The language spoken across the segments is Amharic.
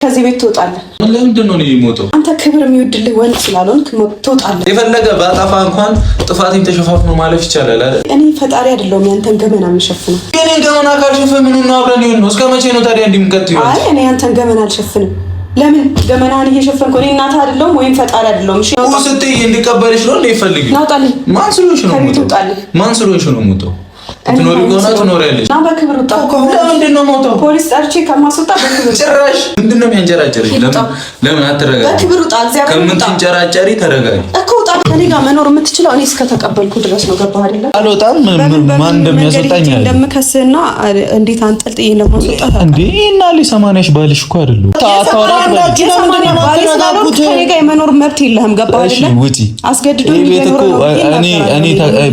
ከዚህ ቤት ትወጣለህ። ለምንድን ነው የምወጣው? አንተ ክብር የሚወድልህ ወንድ ስላልሆንክ ትወጣለህ። የፈለገ ባጠፋ እንኳን ጥፋቴን ተሸፋፍኖ ማለፍ ይቻላል አይደል? እኔ ፈጣሪ አይደለሁም ያንተን ገመና የምሸፍነው። እኔ ገመና ካልሸፈን ምን ነው አብረን ይሁን ነው? እስከ መቼ ነው ታዲያ እንደምቀጥዩ? አይ እኔ ያንተን ገመና አልሸፍንም። ለምን ገመናህን እየሸፈንኩ እኔ እናትህ አይደለሁም ወይም ፈጣሪ አይደለሁም? እሺ ነው ስትይ እንድቀበልሽ ነው እንደይፈልግ ናውጣልኝ። ማን ስለሆንሽ ነው የምወጣው? ማን ስለሆንሽ ነው የምወጣው? ትኖሪ ከሆነ ትኖሪያለሽ። ና በክብር ውጣ። ለምንድን ነው የምወጣው? ፖሊስ ጠርቼ ከማስወጣ በክብር ጭራሽ ምንድን ነው የሚያንጨራጨርሽ? ለምን አትረጋጊ? በክብር ውጣ። እግዚአብሔር ከምን ትንጨራጨሪ? ተረጋጊ እኮ ውጣ። ከኔ ጋር መኖር የምትችለው እኔ እስከተቀበልኩ ድረስ ነው። ገባህ አይደለ? አልወጣም። ማን እንደሚያስወጣኝ አለ እንደምከስህና እንዴት አንጠልጥዬ እንደማስወጣት እንዴ? እና ለሰማንያሽ ባልሽ እኮ አይደለም ታውራላችሁ። ለሰማንያ ባልሽ ስላልሆንክ ከኔ ጋር የመኖር መብት የለህም። ገባህ አይደለ? ውጪ። አስገድዶኝ እኔ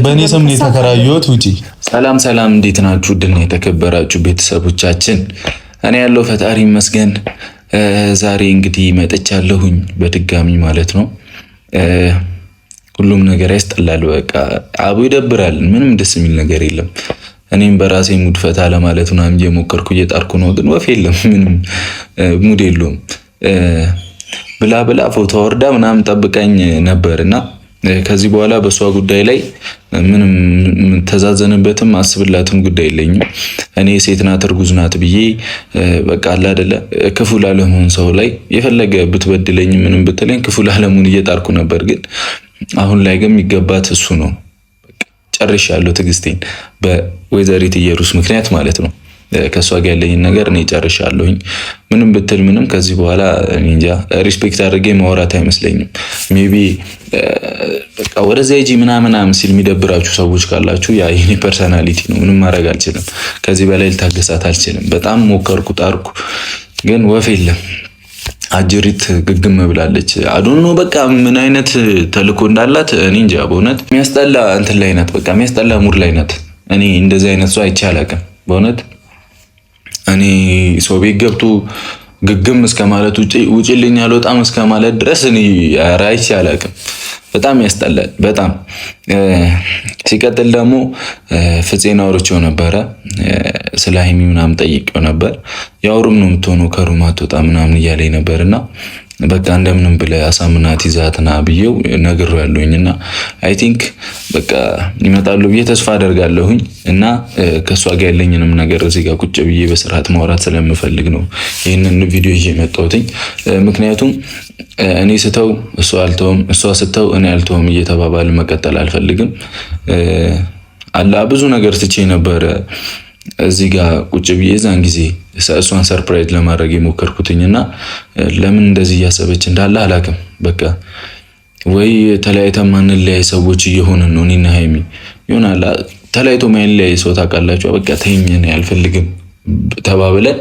በእኔ ስም ነው የተከራየሁት። ውጪ። ሰላም ሰላም፣ እንዴት ናችሁ? ድና የተከበራችሁ ቤተሰቦቻችን፣ እኔ ያለው ፈጣሪ ይመስገን። ዛሬ እንግዲህ መጥቻለሁኝ በድጋሚ ማለት ነው። ሁሉም ነገር ያስጠላል። በቃ አቡ ይደብራል። ምንም ደስ የሚል ነገር የለም። እኔም በራሴ ሙድ ፈታ ለማለት ነው እየሞከርኩ እየጣርኩ ነው፣ ግን ወፍ የለም። ምንም ሙድ የለውም። ብላ ብላ ፎቶ ወርዳ ምናምን ጠብቀኝ ነበርና ከዚህ በኋላ በሷ ጉዳይ ላይ ምንም ተዛዘንበትም አስብላትም ጉዳይ የለኝም። እኔ ሴት ናት እርጉዝ ናት ብዬ በቃ አለ አይደለ ክፉ ላለመሆን ሰው ላይ የፈለገ ብትበድለኝ ምንም ብትለኝ ክፉ ላለመሆን እየጣርኩ ነበር። ግን አሁን ላይ ግን የሚገባት እሱ ነው። ጨርሻለሁ ትዕግስቴን በወይዘሪት ኢየሩስ ምክንያት ማለት ነው። ከሷ ጋር ያለኝን ነገር እኔ ጨርሻለሁኝ። ምንም ብትል ምንም ከዚህ በኋላ እንጃ ሪስፔክት አድርጌ ማውራት አይመስለኝም። ሜቢ በቃ ወደዚያ ሂጂ ምናምን ሲል የሚደብራችሁ ሰዎች ካላችሁ ያ የኔ ፐርሰናሊቲ ነው። ምንም ማድረግ አልችልም። ከዚህ በላይ ልታገሳት አልችልም። በጣም ሞከርኩ፣ ጣርኩ፣ ግን ወፍ የለም። አጅሪት ግግም ብላለች። አዶኖ በቃ ምን አይነት ተልኮ እንዳላት እኔ እንጃ። በእውነት የሚያስጠላ እንትን ላይ ናት። በቃ የሚያስጠላ ሙድ ላይ ናት። እኔ እንደዚህ አይነት ሰው አይቼ አላውቅም በእውነት። እኔ ሰው ቤት ገብቶ ግግም እስከ ማለት ውጪልኝ አልወጣም እስከ ማለት ድረስ እኔ አይቼ አላውቅም። በጣም ያስጠላል። በጣም ሲቀጥል ደግሞ ፍፄን አውርቼው ነበረ። ስለ ሀይሚ ምናምን ጠይቄው ነበር። ያውሩም ነው የምትሆነው ከሩም አትወጣ ምናምን እያለኝ ነበርና በቃ እንደምንም ብለህ አሳምናት ይዛትና ብዬው ነግሬዋለሁኝ። እና አይ ቲንክ በቃ ይመጣሉ ብዬ ተስፋ አደርጋለሁኝ። እና ከሷ ጋር ያለኝንም ነገር እዚህ ጋር ቁጭ ብዬ በስርዓት ማውራት ስለምፈልግ ነው ይህንን ቪዲዮ ይዤ የመጣሁትኝ። ምክንያቱም እኔ ስተው እሷ አልተውም፣ እሷ ስተው እኔ አልተውም እየተባባል መቀጠል አልፈልግም። አላ ብዙ ነገር ትቼ ነበረ እዚህ ጋር ቁጭ ብዬ እዛን ጊዜ እሷን ሰርፕራይዝ ለማድረግ የሞከርኩትኝና ለምን እንደዚህ እያሰበች እንዳለ አላውቅም። በቃ ወይ ተለያይተን ማንለያይ ሰዎች እየሆንን ነው። እኔና ሀይሚ ይሆናል ተለያይቶ ማይለያይ ሰው ታውቃላችሁ። በቃ ተይኝ እኔ አልፈልግም ተባብለን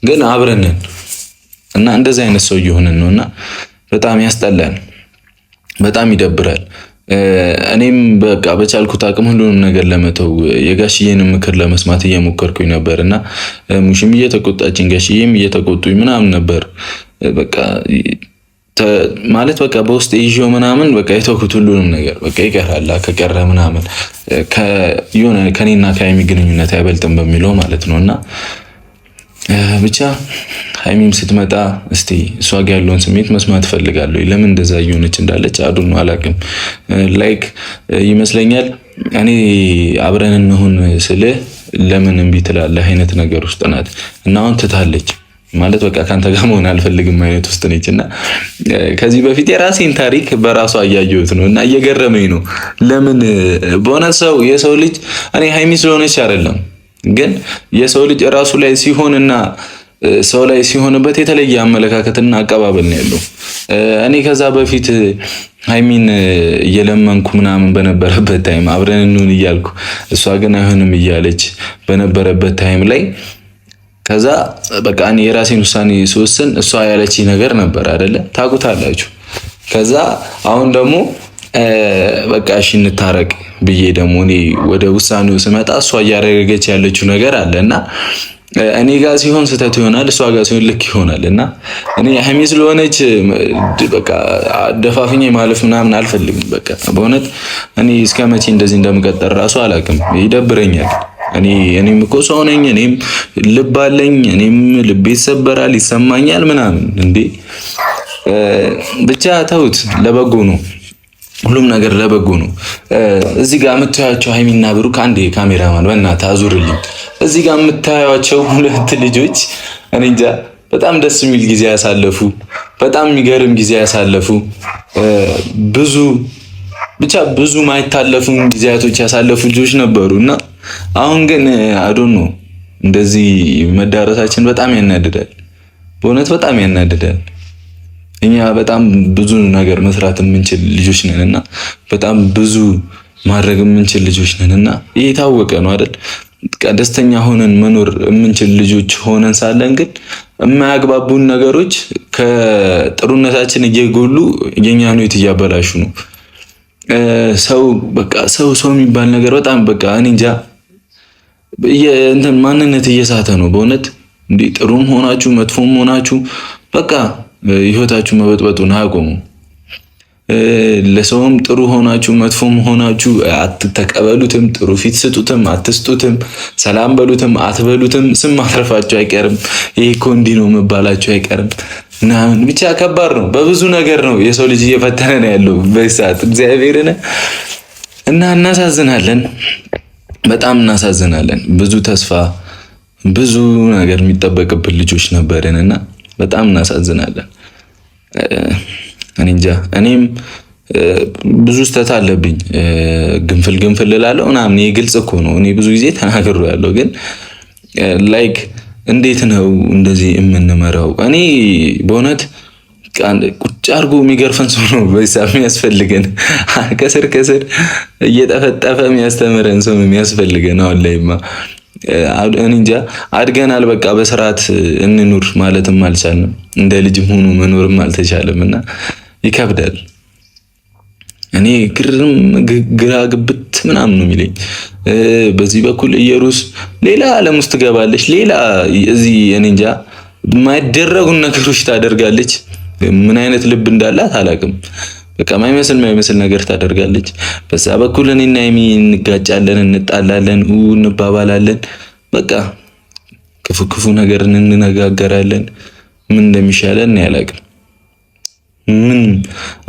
ግን አብረንን እና እንደዚህ አይነት ሰው እየሆንን ነውና በጣም ያስጠላል፣ በጣም ይደብራል። እኔም በቃ በቻልኩት አቅም ሁሉንም ነገር ለመተው የጋሽዬን ምክር ለመስማት እየሞከርኩኝ ነበርና ሙሽም እየተቆጣችኝ ጋሽዬም እየተቆጡኝ ምናምን ነበር። በቃ ማለት በቃ በውስጥ ይዤው ምናምን በቃ የተውኩት ሁሉንም ነገር በቃ ይቀራል ከቀረ ምናምን የሆነ ከኔና ከሀይሚ ግንኙነት አይበልጥም በሚለው ማለት ነውና ብቻ ሀይሚም ስትመጣ እስቲ እሷ ጋር ያለውን ስሜት መስማት ፈልጋለሁ። ለምን እንደዛ እየሆነች እንዳለች አዱን አላውቅም። ላይክ ይመስለኛል እኔ አብረን እንሁን ስልህ ለምን እምቢ ትላለህ አይነት ነገር ውስጥ ናት እና አሁን ትታለች ማለት በቃ ካንተ ጋር መሆን አልፈልግም አይነት ውስጥ ነችና ከዚህ በፊት የራሴን ታሪክ በራሷ እያየሁት ነው እና እየገረመኝ ነው። ለምን በእውነት ሰው የሰው ልጅ እኔ ሀይሚ ስለሆነች አይደለም ግን የሰው ልጅ ራሱ ላይ ሲሆንና ሰው ላይ ሲሆንበት የተለየ አመለካከትና አቀባበል ነው ያለው። እኔ ከዛ በፊት ሀይሚን እየለመንኩ ምናምን በነበረበት ታይም አብረን እንሁን እያልኩ እሷ ግን አይሆንም እያለች በነበረበት ታይም ላይ ከዛ በቃ እኔ የራሴን ውሳኔ ስወስን እሷ ያለችኝ ነገር ነበር አይደለ? ታውቁታላችሁ። ከዛ አሁን ደግሞ በቃ እሺ እንታረቅ ብዬ ደግሞ እኔ ወደ ውሳኔው ስመጣ እሷ እያደረገች ያለችው ነገር አለና እኔ ጋር ሲሆን ስህተት ይሆናል፣ እሷ ጋር ሲሆን ልክ ይሆናል። እና እኔ ሀይሚ ስለሆነች በቃ ደፋፍኜ ማለፍ ምናምን አልፈልግም። በቃ በእውነት እኔ እስከ መቼ እንደዚህ እንደምቀጠር ራሱ አላውቅም። ይደብረኛል። እኔም እኮ ሰው ነኝ፣ እኔም ልብ አለኝ፣ እኔም ልቤ ይሰበራል፣ ይሰማኛል ምናምን እንዴ። ብቻ ተውት፣ ለበጎ ነው ሁሉም ነገር ለበጎ ነው። እዚህ ጋር የምታዩቸው ሀይሚና ብሩክ፣ አንዴ ካሜራማን በእናትህ አዙርልኝ። እዚህ ጋር የምታዩቸው ሁለት ልጆች እኔ እንጃ በጣም ደስ የሚል ጊዜ ያሳለፉ፣ በጣም የሚገርም ጊዜ ያሳለፉ፣ ብዙ ማይታለፉ ጊዜያቶች ያሳለፉ ልጆች ነበሩ እና አሁን ግን አዶን ነው እንደዚህ መዳረሳችን በጣም ያናድዳል። በእውነት በጣም ያናድዳል። እኛ በጣም ብዙ ነገር መስራት የምንችል ልጆች ነን እና በጣም ብዙ ማድረግ የምንችል ልጆች ነን እና ይሄ የታወቀ ነው አይደል? ደስተኛ ሆነን መኖር የምንችል ልጆች ሆነን ሳለን ግን የማያግባቡን ነገሮች ከጥሩነታችን እየጎሉ የኛን ህይወት እያበላሹ ነው። ሰው የሚባል ነገር በጣም በቃ እኔ እንጃ እንትን ማንነት እየሳተ ነው በእውነት። እንዴ ጥሩም ሆናችሁ መጥፎም ሆናችሁ በቃ ህይወታችሁ መበጥበጡን አያቆሙ። ለሰውም ጥሩ ሆናችሁ መጥፎም ሆናችሁ አትተቀበሉትም፣ ጥሩ ፊት ስጡትም አትስጡትም፣ ሰላም በሉትም አትበሉትም፣ ስም ማትረፋችሁ አይቀርም። ይሄ እኮ እንዲህ ነው መባላችሁ አይቀርም። ብቻ ከባድ ነው። በብዙ ነገር ነው የሰው ልጅ እየፈተነ ነው ያለው በዚህ ሰዓት እግዚአብሔርን እና እናሳዝናለን፣ በጣም እናሳዝናለን። ብዙ ተስፋ ብዙ ነገር የሚጠበቅብን ልጆች ነበርን እና በጣም እናሳዝናለን። እኔ እንጃ እኔም ብዙ ስህተት አለብኝ። ግንፍል እላለሁ ምናምን ግልጽ እኮ ነው። እኔ ብዙ ጊዜ ተናግሬያለሁ። ግን ላይክ እንዴት ነው እንደዚህ የምንመራው? እኔ በእውነት ቁጭ አድርጎ የሚገርፈን ሰው ነው በዛ የሚያስፈልገን። ከስር እየጠፈጠፈ የሚያስተምረን ሰው ነው የሚያስፈልገን። አሁን ላይማ እኔ እንጃ አድገናል። በቃ በስርዓት እንኑር ማለትም አልቻልንም። እንደ ልጅም ሆኖ መኖርም አልተቻለም እና ይከብዳል። እኔ ግራ ግብት ምናምን ነው የሚለኝ። በዚህ በኩል ኢየሩስ ሌላ ዓለም ውስጥ ትገባለች። ሌላ እዚህ እኔ እንጃ የማይደረጉን ነገሮች ታደርጋለች። ምን አይነት ልብ እንዳላት አላውቅም። በቃ ማይመስል ነገር ታደርጋለች። በዛ በኩል እኔና ሀይሚ እንጋጫለን፣ እንጣላለን፣ እንባባላለን። በቃ ክፉ ነገር እንነጋገራለን። ምን እንደሚሻለን አላውቅም። ምን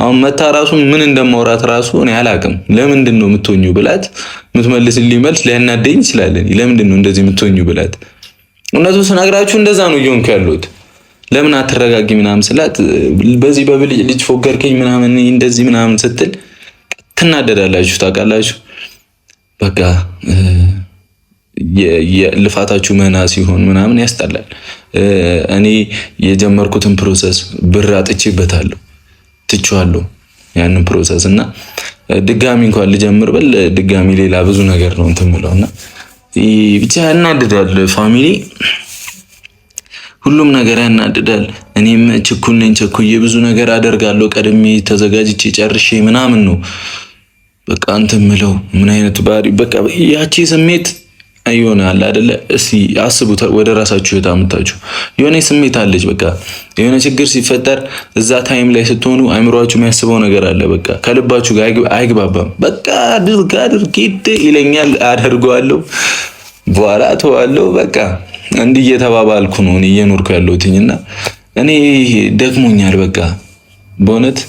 አሁን መታ ራሱ ምን እንደማውራት ራሱ እኔ አላውቅም። ለምንድን ነው የምትሆኚው ብላት የምትመልስልኝ መልስ ሊያናደኝ ይችላል። ለምንድን ነው እንደዚህ የምትሆኚው ብላት እውነቱን ስነግራችሁ እንደዛ ነው እየሆንኩ ያለሁት። ለምን አትረጋጊ ምናምን ስላት በዚህ በብልጭ ልጅ ፎገርከኝ ምናምን እንደዚህ ምናምን ስትል ትናደዳላችሁ። ታውቃላችሁ በቃ የልፋታችሁ መና ሲሆን ምናምን ያስጠላል። እኔ የጀመርኩትን ፕሮሰስ ብር አጥቼበታለሁ፣ ትቼዋለሁ ያንን ፕሮሰስ እና ድጋሚ እንኳን ልጀምር ብል ድጋሚ ሌላ ብዙ ነገር ነው እንትን የምለውና ብቻ ያናድዳል። ፋሚሊ ሁሉም ነገር ያናድዳል። እኔም ችኩል ነኝ፣ ቸኩዬ ብዙ ነገር አደርጋለሁ። ቀድሜ ተዘጋጅቼ ጨርሼ ምናምን ነው በቃ እንትን የምለው። ምን አይነት ባህሪ በቃ ያቺ ስሜት ይሆናል አይደለ? እስቲ አስቡት፣ ወደ ራሳችሁ ህይወት አምጣችሁ። የሆነ ስሜት አለች። በቃ የሆነ ችግር ሲፈጠር እዛ ታይም ላይ ስትሆኑ አይምሮአችሁ የሚያስበው ነገር አለ። በቃ ከልባችሁ ጋር አይግባባም። በቃ አድርግ ይለኛል፣ አደርገዋለሁ፣ በኋላ ተዋለሁ። በቃ እንዲህ እየተባባልኩ ነው እኔ እየኖርኩ ያለሁትኝና እኔ ደክሞኛል። በቃ በእውነት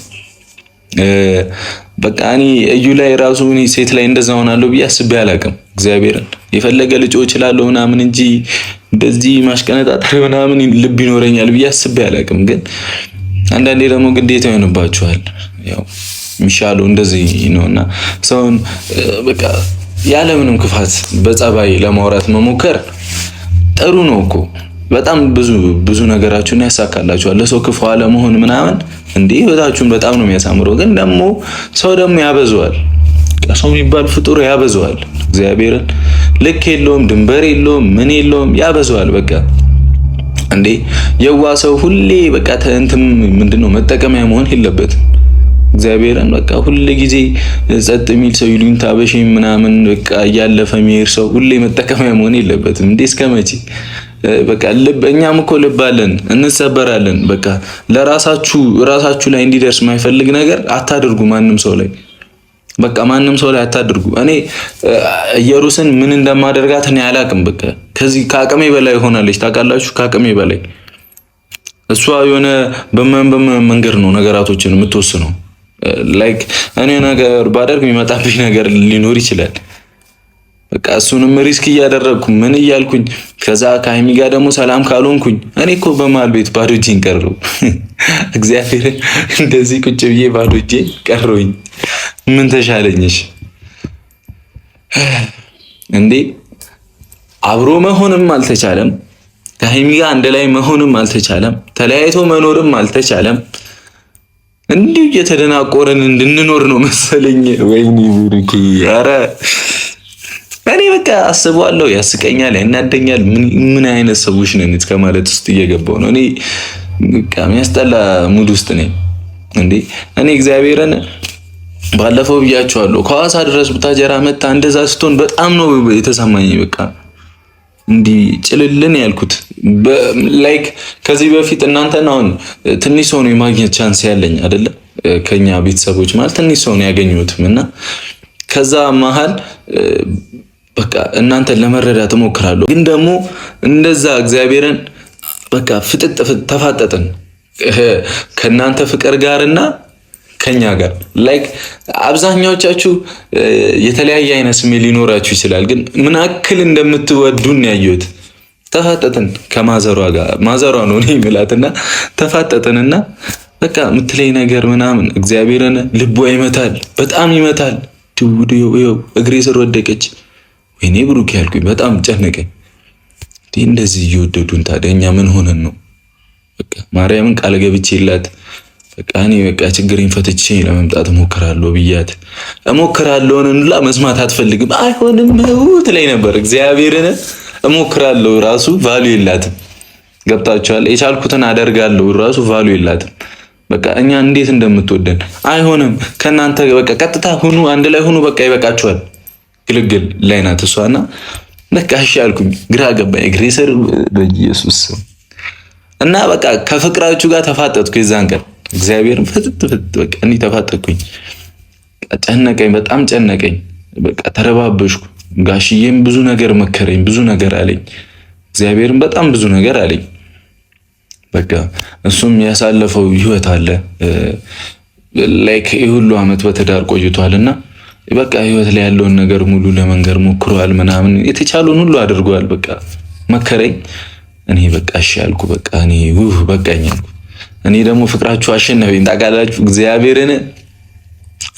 በቃ እኔ እዩ ላይ ራሱ እኔ ሴት ላይ እንደዛ ሆናለሁ ብዬ አስቤ አላውቅም። እግዚአብሔርን የፈለገ ልጆ እችላለሁ ምናምን እንጂ እንደዚህ ማሽቀነጣጠር ምናምን ልብ ይኖረኛል ብዬ አስቤ አላውቅም። ግን አንዳንዴ ደግሞ ግዴታ ይሆንባችኋል። ያው የሚሻለው እንደዚህ ነውና ሰውን በቃ ያለምንም ክፋት በጸባይ ለማውራት መሞከር ጥሩ ነው እኮ። በጣም ብዙ ነገራችሁን ያሳካላችኋል። ለሰው ክፉ አለመሆን ምናምን እንዴ ህይወታችሁን በጣም ነው የሚያሳምረው። ግን ደግሞ ሰው ደግሞ ያበዛዋል። ሰው የሚባል ፍጡር ያበዛዋል። እግዚአብሔርን ልክ የለውም፣ ድንበር የለውም፣ ምን የለውም፣ ያበዛዋል። በቃ እንዴ የዋ ሰው ሁሌ በቃ እንትን ምንድነው መጠቀሚያ መሆን የለበትም። እግዚአብሔርን በቃ ሁሌ ጊዜ ጸጥ የሚል ሰው ይሉኝታ በሽም ምናምን በቃ እያለፈ የሚሄድ ሰው ሁሌ መጠቀሚያ መሆን የለበትም። እንዴ እስከመቼ በቃ እኛም እኮ ልብ አለን፣ እንሰበራለን። በቃ ራሳችሁ ላይ እንዲደርስ የማይፈልግ ነገር አታድርጉ ማንም ሰው ላይ። በቃ ማንም ሰው ላይ አታድርጉ። እኔ ኢየሩስን ምን እንደማደርጋት እኔ አላቅም። በቃ ከዚህ ከአቅሜ በላይ ሆናለች። ታውቃላችሁ፣ ከአቅሜ በላይ እሷ የሆነ በመንገድ ነው ነገራቶችን የምትወስነው። ላይክ እኔ ነገር ባደርግ የሚመጣብኝ ነገር ሊኖር ይችላል። በቃ እሱንም ሪስክ እያደረግኩ ምን እያልኩኝ ከዛ ከሀይሚ ጋር ደግሞ ሰላም ካልሆንኩኝ እኔ እኮ በመሀል ቤት ባዶ እጄን ቀረሁ። እግዚአብሔር እንደዚህ ቁጭ ብዬ ባዶ እጄን ቀረሁኝ። ምን ተሻለኝሽ እንዴ? አብሮ መሆንም አልተቻለም። ከሀይሚ ጋር አንድ ላይ መሆንም አልተቻለም። ተለያይቶ መኖርም አልተቻለም። እንዲሁ እየተደናቆረን እንድንኖር ነው መሰለኝ። ወይኔ ብሩኬ፣ ኧረ እኔ በቃ አስበዋለሁ፣ ያስቀኛል፣ ያናደኛል። ምን አይነት ሰዎች ነን እስከ ማለት ውስጥ እየገባው ነው። እኔ በቃ የሚያስጠላ ሙድ ውስጥ ነኝ እንዴ። እኔ እግዚአብሔርን ባለፈው ብያቸዋለሁ፣ ከሐዋሳ ድረስ ቡታጀራ መታ እንደዛ ስትሆን በጣም ነው የተሰማኝ። በቃ እንዲህ ጭልልን ያልኩት ላይክ ከዚህ በፊት እናንተን አሁን ትንሽ ሰው ነው የማግኘት ቻንስ ያለኝ አይደለ? ከኛ ቤተሰቦች ማለት ትንሽ ሰው ነው ያገኘሁትም እና ከዛ መሀል በቃ እናንተን ለመረዳት እሞክራለሁ። ግን ደግሞ እንደዛ እግዚአብሔርን በቃ ፍጥጥ ተፋጠጥን ከእናንተ ፍቅር ጋርና ከኛ ጋር ላይክ አብዛኛዎቻችሁ የተለያየ አይነት ስሜት ሊኖራችሁ ይችላል። ግን ምን አክል እንደምትወዱን ያየሁት ተፋጠጥን ከማዘሯ ጋር ማዘሯ ነው እኔ የምላትና ተፋጠጥንና በቃ የምትለኝ ነገር ምናምን እግዚአብሔርን ልቧ ይመታል፣ በጣም ይመታል። እግሬ ስር ወደቀች። ወይኔ ብሩክ ያልኩኝ በጣም ጨነቀኝ። እንደዚህ እየወደዱን ታዲያ እኛ ምን ሆነን ነው? በቃ ማርያምን ቃል ገብቼላት በቃ እኔ በቃ ችግሬን ፈትቼ ለመምጣት እሞክራለሁ ብያት እሞክራለሁን እንላ መስማት አትፈልግም። አይሆንም ትለኝ ነበር። እግዚአብሔርን እሞክራለሁ ራሱ ቫሉ የላትም። ገብታችኋል? የቻልኩትን አደርጋለሁ ራሱ ቫሉ የላትም። በቃ እኛ እንዴት እንደምትወደን አይሆንም። ከናንተ በቃ ቀጥታ ሁኑ፣ አንድ ላይ ሁኑ፣ በቃ ይበቃችኋል። ግልግል ላይ ናት እሷና በቃ እሺ አልኩኝ። ግራ ገባኝ። እግሬ ስር በኢየሱስ እና በቃ ከፍቅራችሁ ጋር ተፋጠጥኩ። የዛን ቀን እግዚአብሔርን ፍጥጥ በቃ እኔ ተፋጠጥኩኝ። ጨነቀኝ፣ በጣም ጨነቀኝ። በቃ ተረባበሽኩ። ጋሽዬም ብዙ ነገር መከረኝ፣ ብዙ ነገር አለኝ። እግዚአብሔርን በጣም ብዙ ነገር አለኝ። በቃ እሱም ያሳለፈው ህይወት አለ ላይክ የሁሉ አመት በትዳር ቆይቷልና በቃ ህይወት ላይ ያለውን ነገር ሙሉ ለመንገር ሞክሯል ምናምን የተቻለውን ሁሉ አድርጓል። በቃ መከረኝ። እኔ በቃ እሺ አልኩ። በቃ እኔ በቃኝ አልኩ። እኔ ደግሞ ፍቅራችሁ አሸነፈኝ ታውቃላችሁ። እግዚአብሔርን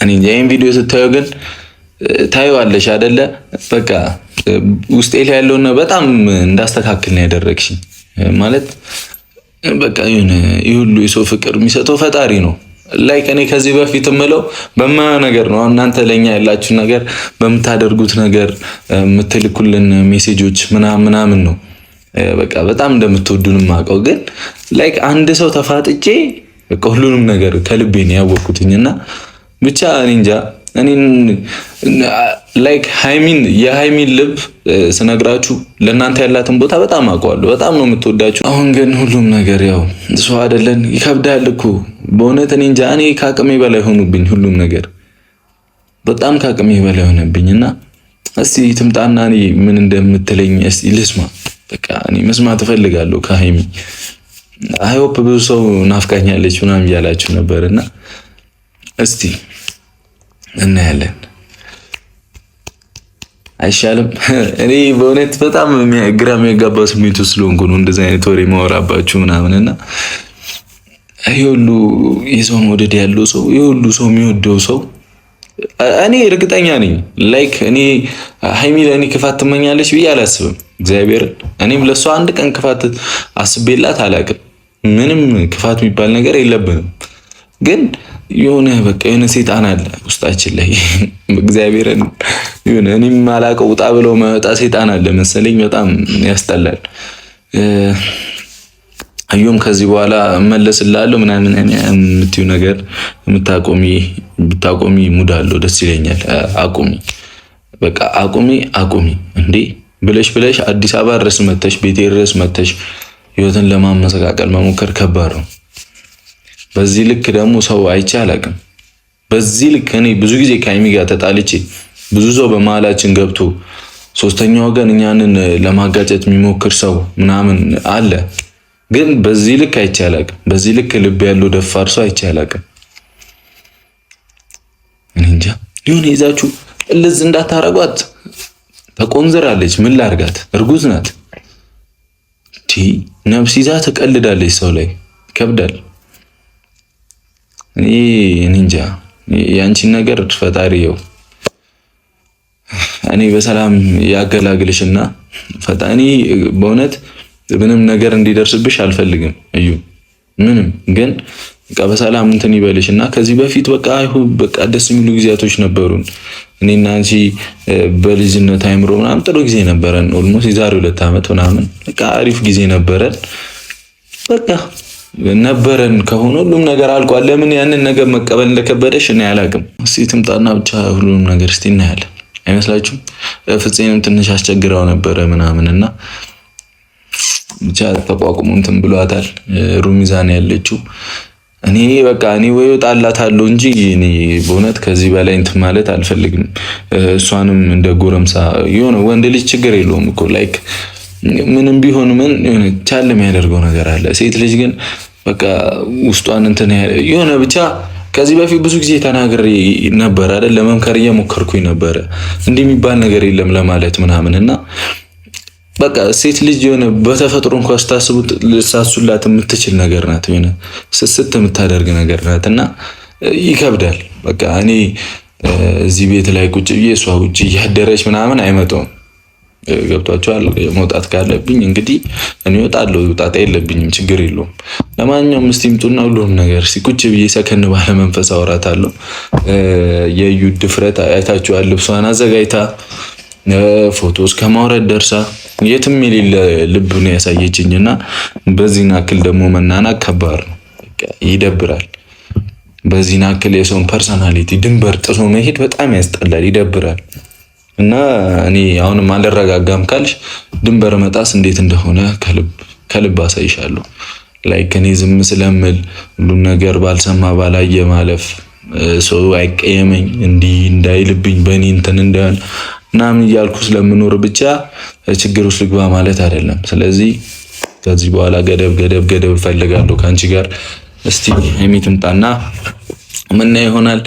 እኔ ይሄን ቪዲዮ ስታዩ ግን ታዩዋለሽ አይደለ? በቃ ውስጤ ላይ ያለውን በጣም እንዳስተካክል ነው ያደረግሽኝ ማለት በቃ ይሁሉ የሰው ፍቅር የሚሰጠው ፈጣሪ ነው። ላይክ እኔ ከዚህ በፊት የምለው በማየው ነገር ነው። እናንተ ለኛ ያላችሁ ነገር በምታደርጉት ነገር የምትልኩልን ሜሴጆች ምናምን ነው በቃ በጣም እንደምትወዱን ማውቀው። ግን ላይክ አንድ ሰው ተፋጥጬ በቃ ሁሉንም ነገር ከልቤ ነው ያወቅኩትኝና ብቻ እኔ እንጃ እኔን ላይክ የሃይሚን ልብ ስነግራችሁ ለእናንተ ያላትን ቦታ በጣም አውቀዋለሁ። በጣም ነው የምትወዳችሁ። አሁን ግን ሁሉም ነገር ያው እሱ አይደለን ይከብዳል እኮ በእውነት እኔ እንጃ። እኔ ከአቅሜ በላይ ሆኑብኝ ሁሉም ነገር በጣም ከአቅሜ በላይ ሆነብኝና እስቲ ትምጣና እኔ ምን እንደምትለኝ እስቲ ልስማ። በቃ እኔ መስማት እፈልጋለሁ ከሃይሚ። አይ ሆፕ ብዙ ሰው ናፍቃኛለች ምናምን እያላችሁ ነበርና እስቲ እናያለን። አይሻልም? እኔ በእውነት በጣም ግራ የሚያጋባ ስሜት ውስጥ ስለሆንኩ ነው እንደዚህ አይነት ወሬ ማወራባችሁ ምናምንና ይሄ ሁሉ የሰው መውደድ ያለው ሰው ይሄ ሁሉ ሰው የሚወደው ሰው እኔ እርግጠኛ ነኝ ላይክ እኔ ሃይሚ ለእኔ ክፋት ትመኛለች ብዬ አላስብም። እግዚአብሔር እኔም ለሷ አንድ ቀን ክፋት አስቤላት አላውቅም። ምንም ክፋት የሚባል ነገር የለብንም። ግን የሆነ በቃ የሆነ ሰይጣን አለ ውስጣችን ላይ እግዚአብሔርን የሆነ እኔም ማላውቀው ውጣ ብለው መጣ ሰይጣን አለ መሰለኝ። በጣም ያስጠላል። አዩም ከዚህ በኋላ እመለስልሃለሁ ምናምን የምትዩ ነገር ብታቆሚ ሙድ አለው ደስ ይለኛል። አቁሚ በቃ አቁሚ እንዴ ብለሽ አዲስ አበባ ድረስ መተሽ ቤቴ ድረስ መተሽ ህይወትን ለማመሰቃቀል መሞከር ከባድ ነው። በዚህ ልክ ደግሞ ሰው አይቼ አላውቅም። በዚህ ልክ እኔ ብዙ ጊዜ ከሀይሚ ጋር ተጣልቼ ብዙ ሰው በመሀላችን ገብቶ ሶስተኛ ወገን እኛንን ለማጋጨት የሚሞክር ሰው ምናምን አለ። ግን በዚህ ልክ አይቼ አላቅም። በዚህ ልክ ልብ ያለው ደፋር ሰው አይቼ አላቅም። እኔ እንጃ ሊሆን ይዛችሁ እልዝ እንዳታረጓት። ተቆንዝራለች። ምን ላርጋት? እርጉዝ ናት። ነፍስ ይዛ ትቀልዳለች ሰው ላይ። ይከብዳል። እኔ እንጃ ያንቺን ነገር ፈጣሪ ይው እኔ በሰላም ያገላግልሽና ፈጣሪ በእውነት ምንም ነገር እንዲደርስብሽ አልፈልግም። እዩ ምንም ግን በቃ በሰላም እንትን ይበልሽና ከዚህ በፊት በቃ ደስ የሚሉ ጊዜያቶች ነበሩን። እኔና አንቺ በልጅነት አይምሮ ምናምን ጥሩ ጊዜ ነበረን። ኦልሞስት የዛሬ 2 ዓመት ምናምን በቃ አሪፍ ጊዜ ነበረን። በቃ ነበረን ከሆነ ሁሉም ነገር አልቋል። ለምን ያንን ነገር መቀበል እንደከበደሽ እኔ አላቅም። እስቲ ትምጣና ብቻ ሁሉም ነገር እስቲ እናያለን። አይመስላችሁም? ፍፄንም ትንሽ አስቸግረው ነበረ ምናምንና ብቻ ተቋቁሞ እንትን ብሏታል። ሩሚዛን ያለችው እኔ ወይ ወጣላታለሁ እንጂ እኔ በእውነት ከዚህ በላይ እንትን ማለት አልፈልግም። እሷንም እንደ ጎረምሳ የሆነ ወንድ ልጅ ችግር የለውም እኮ ላይክ ምንም ቢሆን ምን የሆነ ቻል የሚያደርገው ነገር አለ። ሴት ልጅ ግን በቃ ውስጧን እንትን የሆነ ብቻ ከዚህ በፊት ብዙ ጊዜ ተናግሬ ነበር አይደል? ለመምከር እየሞከርኩኝ ነበረ። እንዲህ የሚባል ነገር የለም ለማለት ምናምንና በቃ ሴት ልጅ የሆነ በተፈጥሮ እንኳን ስታስቡት ልሳሱላት የምትችል ነገር ናት። የሆነ ስስት የምታደርግ ነገር ናትና ይከብዳል። በቃ እኔ እዚህ ቤት ላይ ቁጭ ብዬ እሷ ውጭ እያደረች ምናምን አይመጣውም። ገብቷቸዋል። መውጣት ካለብኝ እንግዲህ እኔ እወጣለሁ። ጣጣ የለብኝም፣ ችግር የለውም። ለማንኛውም እስቲ ምጡና ሁሉም ነገር ቁጭ ብዬ ሰከን ባለ መንፈስ አወራታለሁ። የዩ ድፍረት አይታችኋል። ልብሷን አዘጋጅታ ፎቶ እስከማውረድ ደርሳ የትም የሌለ ልብ ነው ያሳየችኝና በዚህን አክል ደግሞ መናናቅ ከባድ ነው። ይደብራል። በዚህን አክል የሰውን ፐርሰናሊቲ ድንበር ጥሶ መሄድ በጣም ያስጠላል፣ ይደብራል። እና እኔ አሁንም አልረጋጋም ካልሽ ድንበር መጣስ እንዴት እንደሆነ ከልብ አሳይሻለሁ። ላይክ እኔ ዝም ስለምል ሁሉም ነገር ባልሰማ ባላየ ማለፍ ሰው አይቀየመኝ እንዲህ እንዳይልብኝ በእኔ እንትን እንዳይሆን ምናምን እያልኩ ስለምኖር ብቻ ችግር ውስጥ ልግባ ማለት አይደለም። ስለዚህ ከዚህ በኋላ ገደብ እፈልጋለሁ ከአንቺ ጋር። እስቲ ሀይሚ ትምጣና ምን ይሆናል።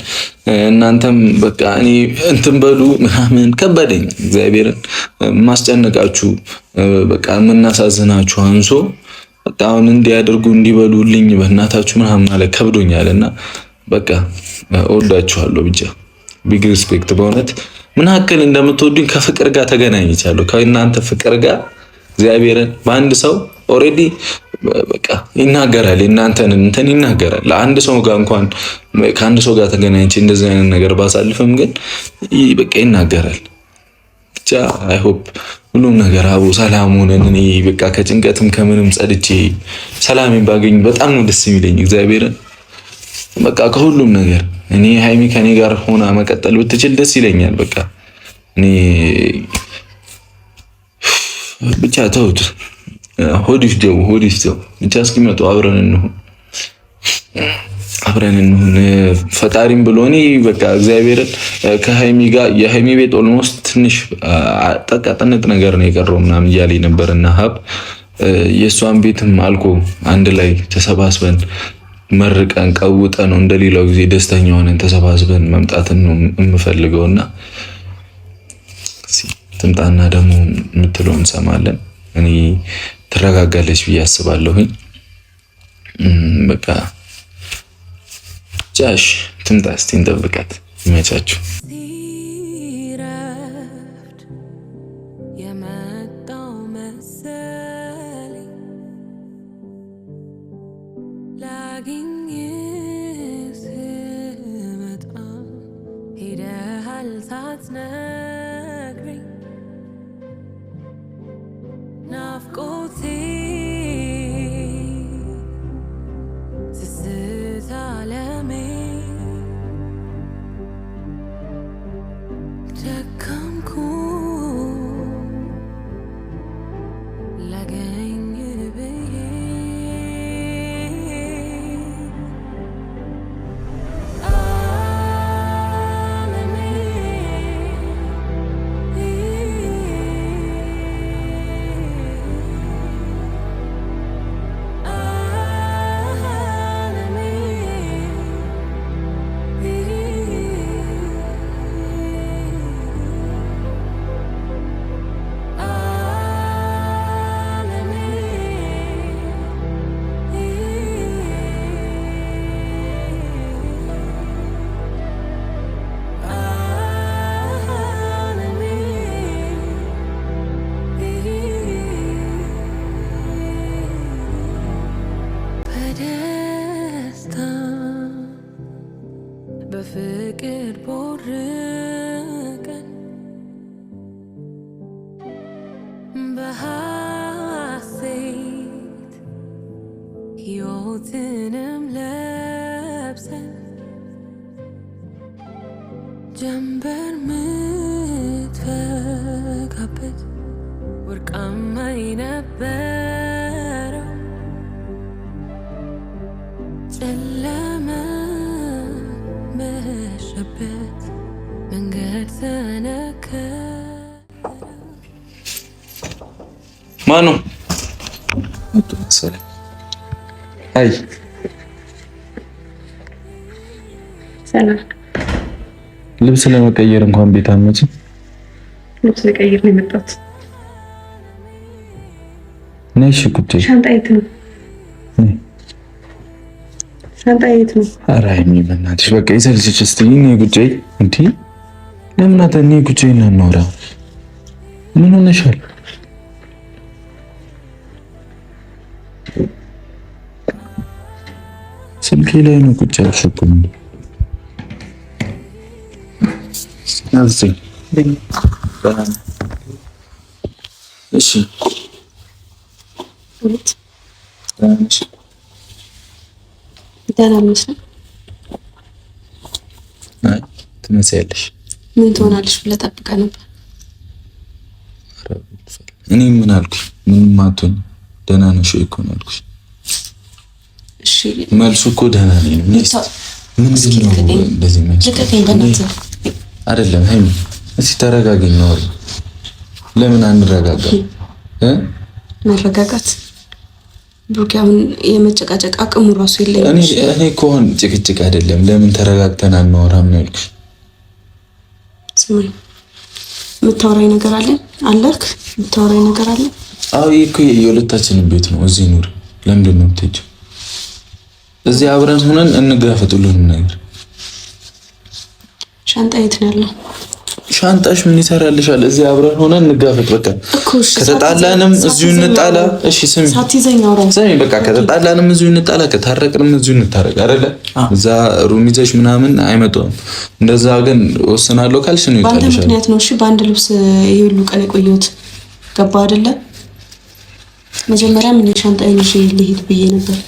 እናንተም በቃ እኔ እንትን በሉ ምናምን ከበደኝ። እግዚአብሔርን ማስጨነቃችሁ በቃ የምናሳዝናችሁ አንሶ በቃ አሁን እንዲያደርጉ እንዲበሉልኝ በእናታችሁ ምናምን ማለት ከብዶኛልና በቃ እወዳችኋለሁ። ብቻ ቢግ ሪስፔክት። በእውነት ምን ያክል እንደምትወዱኝ ከፍቅር ጋር ተገናኝቻለሁ። ከእናንተ ፍቅር ጋር እግዚአብሔርን በአንድ ሰው ኦሬዲ በቃ ይናገራል። እናንተን እንትን ይናገራል። ለአንድ ሰው ጋር እንኳን ከአንድ ሰው ጋር ተገናኝቼ እንደዚህ አይነት ነገር ባሳልፍም ግን በቃ ይናገራል። ብቻ አይ ሆፕ ሁሉም ነገር አቡ ሰላም ሆነን እኔ በቃ ከጭንቀትም ከምንም ጸድቼ ሰላሜን ባገኝ በጣም ነው ደስ የሚለኝ። እግዚአብሔርን በቃ ከሁሉም ነገር እኔ ሀይሚ ከኔ ጋር ሆና መቀጠል ብትችል ደስ ይለኛል። በቃ እኔ ብቻ ተውት። ሆዲፍ ደው ብቻ እስኪመጡ አብረን እንሁን ፈጣሪም ብሎ እኔ በቃ እግዚአብሔርን ከሀይሚ ጋር የሀይሚ ቤት ኦልሞስት ትንሽ ጠቃጥነት ነገር ነው የቀረው ምናምን እያለኝ ነበርና ሀብ የእሷን ቤትም አልኮ አንድ ላይ ተሰባስበን መርቀን ቀውጠን ነው እንደሌላው ጊዜ ደስተኛ ሆነን ተሰባስበን መምጣትን ነው የምፈልገውና ትምጣና ደግሞ የምትለው እንሰማለን። እኔ ትረጋጋለች ብዬ አስባለሁኝ። በቃ ጃሽ ትምጣ፣ እስቲ እንጠብቃት። ይመቻችሁ። በፍቅር ቦርቀን በሐሴት ሕይወትንም ለብሰን ጀንበር ምትፈካበት ወርቃማ የነበረው ጨለማ መሸበት መንገድ ተነከረ። ማኑ አይ ሰላም ልብስ ለመቀየር እንኳን ቤት አመጪ። ልብስ ለቀይር ነው የመጣሁት። ነሽ ቁጭ ሻንጣ የት ነው? ሻንጣ የት ነው? ኧረ ሀይሚ በእናትሽ በቃ ይሰልችሽ። እስቲ እኔ ቁጭ እንዴ ለምን አተኔ ቁጭ እናወራ። ምን ሆነሻል? ስልኬ ላይ ነው ቁጭ ያልሽብኝ። እሺ ደህና ነሽ? አይ ትመስያለሽ። ምን ትሆናለሽ ብለህ ጠብቀህ ነበር? እኔ ምን አልኩሽ? ምንም አትሆኝ። ደህና ነሽ እኮ ነው ያልኩሽ። እሺ መልሱ እኮ ደህና ነኝ ነው። ምንድን ነው እንደዚህ ማለት? አይደለም ሀይሚ እስኪ ተረጋግኝ ነው። ለምን አንረጋጋ? መረጋጋት ብሩኪያውን የመጨቃጨቅ አቅሙ ራሱ የለኝም። እኔ እኮ አሁን ጭቅጭቅ አይደለም። ለምን ተረጋግተን አናወራም ነው ያልኩሽ። ስማኝ፣ የምታወራኝ ነገር አለ አለክ? የምታወራኝ ነገር አለ? አዎ እኮ የሁለታችንን ቤት ነው። እዚህ ኑር። ለምንድን ነው የምትሄጂው? እዚህ አብረን ሆነን እንጋፈጥ ሁሉንም ነገር። ሻንጣ የት ነው ያለው? ሻንጣሽ ምን ይሰራልሻል? እዚህ አብረን ሆነን እንጋፈጥ በቃ። ከተጣላንም እዚሁ እንጣላ። እሺ ስሚ፣ ሳትይዘኝ አውራ። ስሚ በቃ ከተጣላንም እዚሁ እንጣላ፣ ከታረቅንም እዚሁ እንታረቅ አይደለ? እዛ ሩም ይዘሽ ምናምን አይመጣም። እንደዛ ግን ወስናለሁ ካልሽ ነው ይጣልሻል። በአንድ ምክንያት ነው። እሺ በአንድ ልብስ ይሄ ሁሉ ቀን የቆየሁት ገባ አይደለ? መጀመሪያ ምን ሻንጣዬን ይዤ ልሄድ ብዬ ነበር።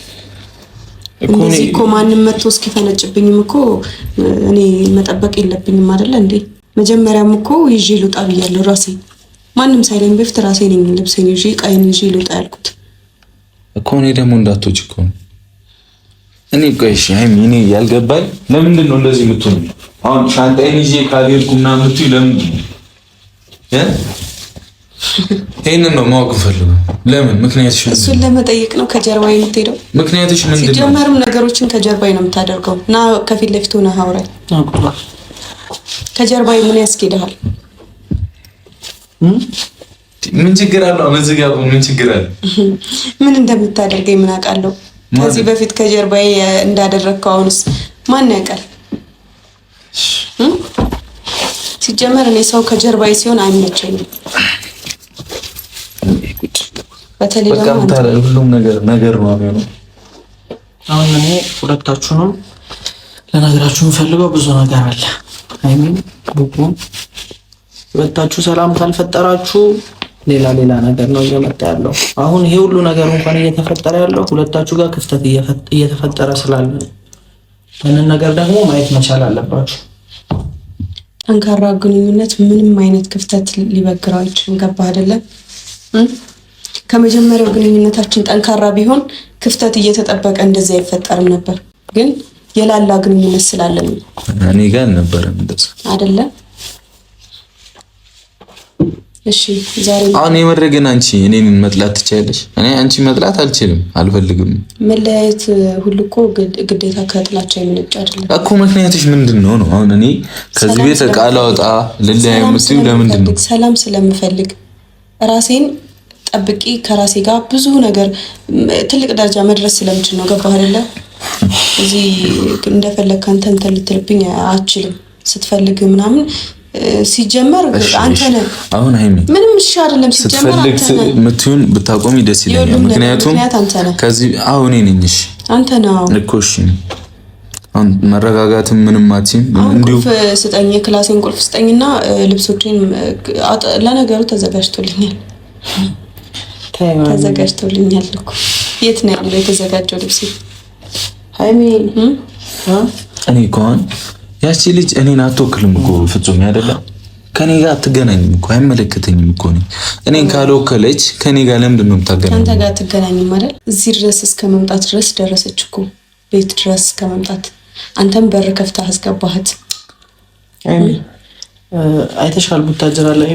እንደዚህ እኮ ማንም መጥቶ እስኪፈነጭብኝም እኮ እኔ መጠበቅ የለብኝም አይደለ እንዴ? መጀመሪያም እኮ ይዤ ልውጣ ብያለሁ ራሴ። ማንም ሳይለኝ በፊት ራሴ ነኝ ልብሴን ይዤ ቃይን ይዤ ልውጣ ያልኩት እኮ። እኔ ደግሞ እንዳትወጪ እኮ እኔ ቆይሽ ሀይሚ፣ እኔ ያልገባኝ ለምንድን ነው እንደዚህ የምትሆኑ? አሁን ሻንጣዬን ይዤ ካልሄድኩ ምናምን የምትይው ለምንድን ነው? ይሄንን ነው ማወቅ ፈልገው። ለምን? ምክንያትሽ እሱን ለመጠየቅ ነው ከጀርባዬ የምትሄደው። ምክንያትሽ ምንድን ነው? ሲጀመርም ነገሮችን ከጀርባዬ ነው የምታደርገው እና ከፊት ለፊት ሆነህ አውራኝ። ከጀርባዬ ምን ያስኬድሃል? ምን ችግር አለው? መዝጋቡ ምን ችግር አለ? ምን እንደምታደርገኝ ምን አውቃለሁ? ከዚህ በፊት ከጀርባዬ እንዳደረግከው አሁንስ ማን ያውቃል? ሲጀመር እኔ ሰው ከጀርባዬ ሲሆን አይመቸኝም። በተለይ ሁሉም ነገር ነው የሚሆነው። አሁን እኔ ሁለታችሁንም ለነገራችሁ የምፈልገው ብዙ ነገር አለ። አይሚን ቡቡ ሁለታችሁ ሰላም ካልፈጠራችሁ ሌላ ነገር ነው እየመጣ ያለው። አሁን ይሄ ሁሉ ነገር እንኳን እየተፈጠረ ያለው ሁለታችሁ ጋር ክፍተት እየተፈጠረ ስላለ ያንን ነገር ደግሞ ማየት መቻል አለባችሁ። ጠንካራ ግንኙነት ምንም አይነት ክፍተት ሊበግረው አይችልም። ገባህ አይደለም? ከመጀመሪያው ግንኙነታችን ጠንካራ ቢሆን ክፍተት እየተጠበቀ እንደዚህ አይፈጠርም ነበር። ግን የላላ ግንኙነት ስላለን እኔ ጋር አልነበረም እንደዛ አይደለም። እሺ ዛሬ አሁን የመረገን አንቺ እኔን መጥላት ትችያለሽ። እኔ አንቺ መጥላት አልችልም፣ አልፈልግም። መለያየት ሁሉ እኮ ግዴታ ከጥላቻ የሚነጭ አይደለም እኮ። ምክንያትሽ ምንድነው ነው? አሁን እኔ ከዚህ ቤት ቃል አውጣ ልለያይ የምትይው ለምንድን ነው? ሰላም ስለምፈልግ ራሴን ጠብቂ ከራሴ ጋር ብዙ ነገር ትልቅ ደረጃ መድረስ ስለምችል ነው። ገባህ አይደለ? እዚህ እንደፈለክ አንተ ልትልብኝ አትችልም። ስትፈልግ ምናምን ሲጀመር አንተ ነህ። አሁን ሃይሚ ምንም እሺ አይደለም። ሲጀመር አንተ ነህ የምትሆን ብታቆሚ ደስ ይለኛል። ምክንያቱም ከዚህ አሁን እኔ ነኝ። እሺ አንተ ነህ እኮ። እሺ መረጋጋትም ምንም አትይም። እንዲሁ ስጠኝ ክላሴን ቁልፍ ስጠኝና ልብሶቼን ለነገሩ ተዘጋጅቶልኛል እኮ የት ነው ያለው የተዘጋጀው ልብስ? ሃይሚ እኔ እንኳን ያቺ ልጅ እኔን አትወክልም እኮ ፍጹም አይደለም። ከኔ ጋር አትገናኝም እኮ አይመለከተኝም እኮ እኔን ካልወከለች ከኔ ጋር ለምንድን ነው የምታገናኘው? አንተ ጋር አትገናኝም አይደል? እዚህ ድረስ እስከ መምጣት ድረስ ደረሰች እኮ ቤት ድረስ እስከ መምጣት። አንተም በር ከፍተህ አስገባህት። አይተሻል ቡታጅራ ላይ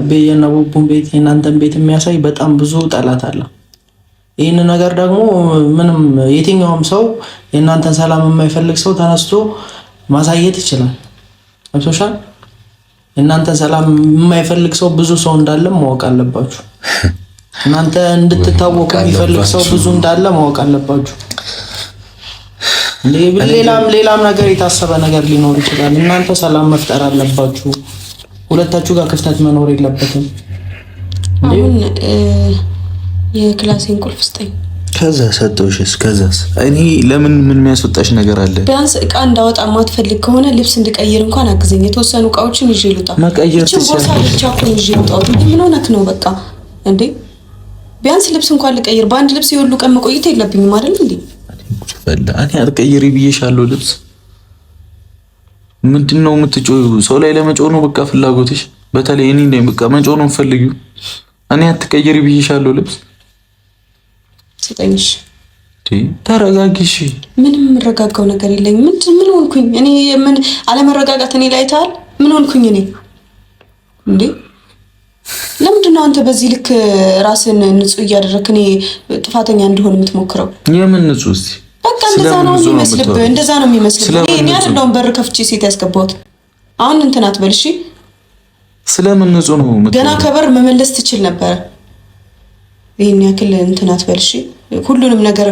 ቤየና ቡቡን ቤት የእናንተን ቤት የሚያሳይ በጣም ብዙ ጠላት አለ። ይህን ነገር ደግሞ ምንም የትኛውም ሰው የእናንተን ሰላም የማይፈልግ ሰው ተነስቶ ማሳየት ይችላል። አብሶሻል የእናንተን ሰላም የማይፈልግ ሰው ብዙ ሰው እንዳለ ማወቅ አለባችሁ። እናንተ እንድትታወቁ የሚፈልግ ሰው ብዙ እንዳለ ማወቅ አለባችሁ። ሌላም ነገር የታሰበ ነገር ሊኖር ይችላል። እናንተ ሰላም መፍጠር አለባችሁ። ሁለታችሁ ጋር ክፍተት መኖር የለበትም። አሁን የክላሴን ቁልፍ ስጠኝ። ከዛ ሰጠውሽስ? ከዛስ? እኔ ለምን ምን የሚያስወጣሽ ነገር አለ? ቢያንስ እቃ እንዳወጣ ማትፈልግ ከሆነ ልብስ እንድቀይር እንኳን አግዘኝ። የተወሰኑ እቃዎችን ይዤ ልውጣ። መቀየር ቦርሳ ብቻ እኮ ይዤ ልውጣ። ምን ሆነክ ነው? በቃ እንዴ ቢያንስ ልብስ እንኳን ልቀይር። በአንድ ልብስ የሁሉ ቀን መቆየት የለብኝም አይደል እንዴ? እኔ አትቀይሪ ብዬሻለሁ። ልብስ ምንድነው የምትጮዩ? ሰው ላይ ለመጮህ ነው በቃ ፍላጎትሽ። በተለይ እኔ ነኝ በቃ መጮህ ነው የምፈልጊው። እኔ አትቀይሪ ብዬሻለሁ። ልብስ ስጠኝሽ። ተረጋጊሽ። ምንም የምረጋጋው ነገር የለኝም። ምን ሆንኩኝ እኔ? ምን አለመረጋጋት እኔ ላይ ታል? ምን ሆንኩኝ እኔ እንዴ? ለምንድን ነው አንተ በዚህ ልክ ራስን ንጹህ እያደረክ እኔ ጥፋተኛ እንደሆነ የምትሞክረው? የምን ንጹህ? እስቲ በቃ እንደዛ ነው የሚመስልብህ። እንደዛ ነው የሚመስልብህ። እኔ አይደለሁም በር ከፍቼ ሴት ያስገባሁት። አሁን እንትን አትበል እሺ። ስለምን ንጹህ ነው? ገና ከበር መመለስ ትችል ነበር። ይሄን ያክል እንትን አትበል እሺ። ሁሉንም ነገር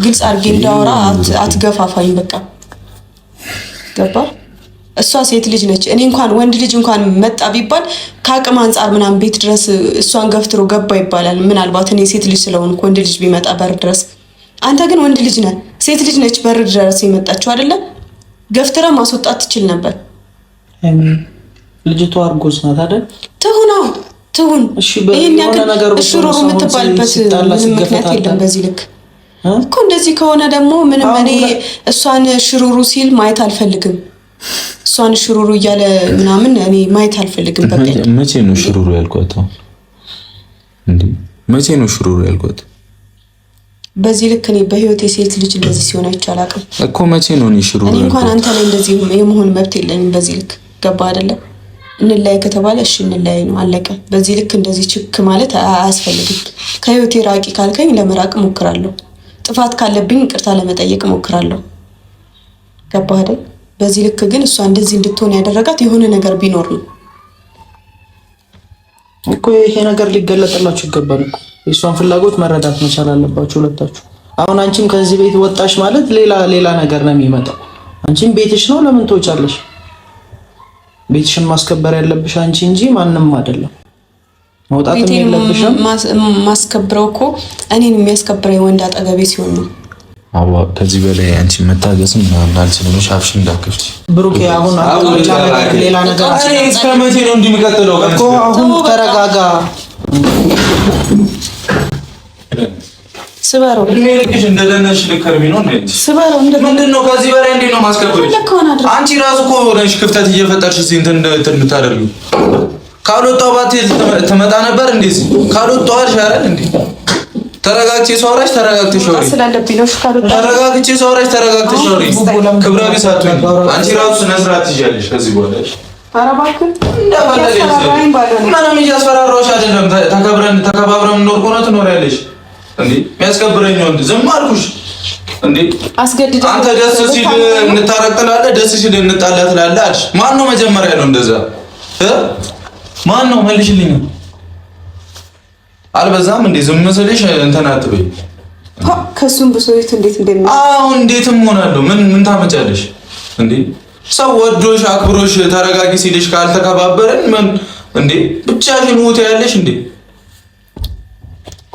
ግልጽ አድርጌ እንዳወራ አትገፋፋኝ። በቃ ገባ? እሷ ሴት ልጅ ነች። እኔ እንኳን ወንድ ልጅ እንኳን መጣ ቢባል ከአቅም አንጻር ምናምን ቤት ድረስ እሷን ገፍትሮ ገባ ይባላል። ምናልባት እኔ ሴት ልጅ ስለሆንኩ ወንድ ልጅ ቢመጣ በር ድረስ። አንተ ግን ወንድ ልጅ ነህ። ሴት ልጅ ነች በር ድረስ የመጣችው አይደለ? ገፍትራ ማስወጣት ትችል ነበር። ልጅቷ አርጎዝ ናት አይደል? ትሁን እሺ። ይሄን ያክል ሽሩሩ የምትባልበት ምንም ምክንያት የለም። በዚህ ልክ እኮ እንደዚህ ከሆነ ደግሞ ምንም እኔ እሷን ሽሩሩ ሲል ማየት አልፈልግም። እሷን ሽሩሩ እያለ ምናምን እኔ ማየት አልፈልግም። በቃ መቼ ነው ሽሩሩ ያልኳት? እንዴ መቼ ነው ሽሩሩ ያልኳት? በዚህ ልክ እኔ በህይወቴ ሴት ልጅ እንደዚህ ሲሆን አይቻላቅም እኮ። መቼ ነው እኔ ሽሩሩ እኔ እንኳን አንተ ላይ እንደዚህ የመሆን መብት የለኝም። በዚህ ልክ ገባ አይደለም? እንላይ ከተባለ እሺ እንላይ ነው አለቀ። በዚህ ልክ እንደዚህ ችክ ማለት አያስፈልግም። ከህይወቴ ራቂ ካልከኝ ለመራቅ ሞክራለሁ። ጥፋት ካለብኝ ይቅርታ ለመጠየቅ ሞክራለሁ። ገባ አይደል? በዚህ ልክ ግን እሷ እንደዚህ እንድትሆን ያደረጋት የሆነ ነገር ቢኖር ነው እኮ። ይሄ ነገር ሊገለጥላችሁ ይገባል እኮ። የእሷን ፍላጎት መረዳት መቻል አለባችሁ ሁለታችሁ። አሁን አንቺም ከዚህ ቤት ወጣሽ ማለት ሌላ ነገር ነው የሚመጣው። አንቺም ቤትሽ ነው፣ ለምን ትወጫለሽ? ቤትሽን ማስከበር ያለብሽ አንቺ እንጂ ማንም አይደለም። መውጣትም የለብሽም። ማስከብረው እኮ እኔን የሚያስከብረኝ ወንድ አጠገቤ ሲሆን ነው። አባ ከዚህ በላይ አንቺ መታገስም ምናምን አልችልም። ሻፍሽ እንዳከፍት ብሩኬ፣ አሁን ሌላ ነገር እስከ መቼ ነው እንደሚቀጥለው እኮ? አሁን ተረጋጋ። ስበረው ለልክሽ እንደደነሽ ልከርሚ ነው እንዴ? ስበረው ምንድነው? ከዚህ በላይ እንዴት ነው ማስከበርሽ? አንቺ ራሱ እኮ ነሽ ክፍተት እየፈጠርሽ እንትን የምታደርጊው። ካልወጣው ባት ትመጣ ነበር እንደዚህ። ካልወጣው አልሽ አይደል እንዴ? ተረጋግቼ ሰውራሽ ተረጋግተሽ ወሬ ስላለብኝ ነው። ተረጋግቼ ሰውራሽ ተረጋግተሽ ወሬ ክብረ ቢስ አትሁኝ። አንቺ ራሱ ስነ ስርዓት ትይዣለሽ ከዚህ በኋላ። ኧረ እባክህ ምንም እያስፈራራሁሽ አይደለም። ተከባብረን እንኖር ከሆነ ትኖሪያለሽ እንዴ? የሚያስከብረኝ ወንድ ዝም አልኩሽ እንዴ? አስገድደህ አንተ ደስ ሲል እንታረቅ ትላለህ፣ ደስ ሲል እንጣላ ትላለህ አልሽ። ማን ነው መጀመሪያ ነው እንደዛ? ማን ነው? መልሽልኝ። አልበዛም እንዴ? ዝም መስልሽ እንትን አትበይ። ከሱም ብሶይት እንዴት እንደምን አሁን እንዴትም ሆናለሁ። ምን ታመጫለሽ እንዴ? ሰው ወዶሽ አክብሮሽ ተረጋጊ ሲልሽ ካልተከባበረን ምን እንዴ? ብቻሽን ሞት ያለሽ እንዴ?